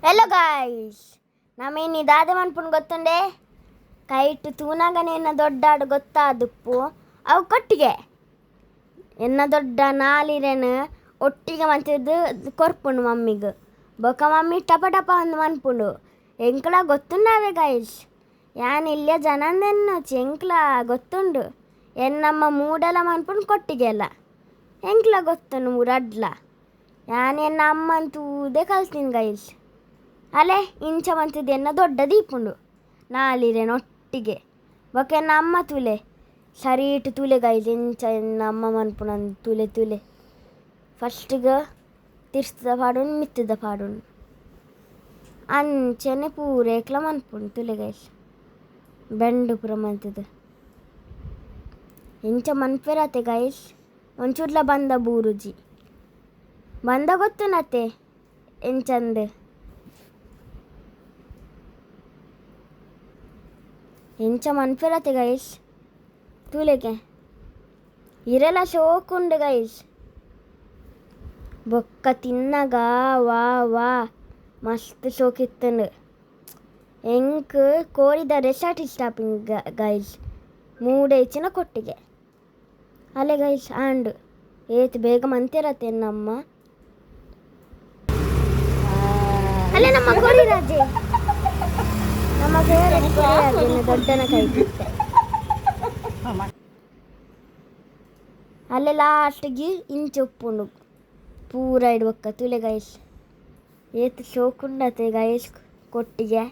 Hello guys, ನಮೇನು ದಾದೆ ಮನ್ಪುಂಡು ಗೊತ್ತುಂಡೆ kite ತೂನಾಗನೆ ಎನ್ನ ದೊಡ್ಡ ಆಡು ಗೊತ್ತಾದುಪ್ಪು ಅವು ಕೊಟ್ಟಿಗೆ ಎನ್ನ ದೊಡ್ಡ ನಾಲಿರೆನು ಒಟ್ಟಿಗೆ ಮಂತಿದ್ದು ಕೊರ್ಪುಂಡು ಮಮ್ಮಿಗೆ ಬೊಕ ಮಮ್ಮಿ ಟಪ ಟಪ ಅಂದು ಮನ್ಪುಂಡು ಎಂಕ್ಲ ಗೊತ್ತುಂಡಾವೆ ಗಾಯ್ಸ್. ಯಾನ್ ಇಲ್ಲೇ ಜನಂದೆನ್ನೋಚಿ ಎಂಕ್ಲ ಗೊತ್ತುಂಡು ಎನ್ನಮ್ಮ ಮೂಡೆಲ ಮನ್ಪುಂಡು ಕೊಟ್ಟಿಗೆ ಎಲ್ಲ ಎಂಕ್ಲ ಗೊತ್ತುಂಡು ಮೂರಡ್ಲ ಯಾನ್ ಎನ್ನ ಅಮ್ಮನ ತೂದೆ ಕಲ್ತೀನಿ ಗೈಸ್. ಅಲೆ ಇಂಚ ಮಂತಿದ್ದು ಎನ್ನ ದೊಡ್ಡ ದೀಪುಂಡು ನಾಲಿರೆನು ಒಟ್ಟಿಗೆ ಬೊಕ ಎನ್ನ ಅಮ್ಮ ತುಲೆ ಸರೀಟ್ ತುಲೆ ಗೈಸ್. ಇಂಚ ಎನ್ನ ಅಮ್ಮ ಮನ್ಪುಂಡು ತುಲೆ ತುಲೆ ಫಸ್ಟಿಗೆ ತಿರ್ಸ್ತದ ಪಾಡುಂಡು ಮಿತ್ತದ ಪಾಡುಂಡು ಅಂಚನೆ ಪೂರೇಕ್ಲ ಮನ್ಪುಂಡು ತುಲೆ ಗೈಸ್. ಬೆಂಡು ಪೂರ ಮಂತದ್ದು ಇಂಚ ಮನ್ಪೆರತೆ ಗೈಸ್. ಒಂಚೂರ್ಲ ಬಂದ ಬೂರುಜಿ ಬಂದ ಗೊತ್ತುನತ್ತೆ ಎಂಚಂದು ಎಂಚ ಮನ್ಪೆರತೆ ಗೈಸ್ ತೂಲೆಗೆ ಇರೆಲ್ಲ ಶೋಕುಂಡು ಗೈಸ್. ಬೊಕ್ಕ ತಿನ್ನಗ ವಾ ವಾ ಮಸ್ತ್ ಶೋಕಿತ್ತುಂಡು. ಎಂಕ್ ಕೋರಿದ ರೆಸಾರ್ಟ್ ಸ್ಟಾಪಿಂಗ್ ಗೈಸ್ ಮೂಡೇಚಿನ ಕೊಟ್ಟಿಗೆ ಅಲೆ ಗೈಸ್. ಆಂಡ್ ಏತ್ ಬೇಗ ಮಂತಿರತ್ತೆ ನಮ್ಮ ಅಲ್ಲೇ ನಮ್ಮ ಕೋರಿ ರಾಜೆ ನಮ್ಮ ಫೇವರೆಟ್ ಕೋರಿ ರಾಜೆ ದೊಡ್ಡನ ಕೈ ಅಲ್ಲೇ ಲಾಸ್ಟ್ಗೆ ಇಂಚು ಉಪ್ಪುಂಡು ಪೂರ ಇಡ್ಬೇಕ ತುಲೆ ಗೈಸ್. ಏತ್ ಶೋಕುಂಡತೆ ಗೈಸ್ ಕೊಟ್ಟಿಗೆ.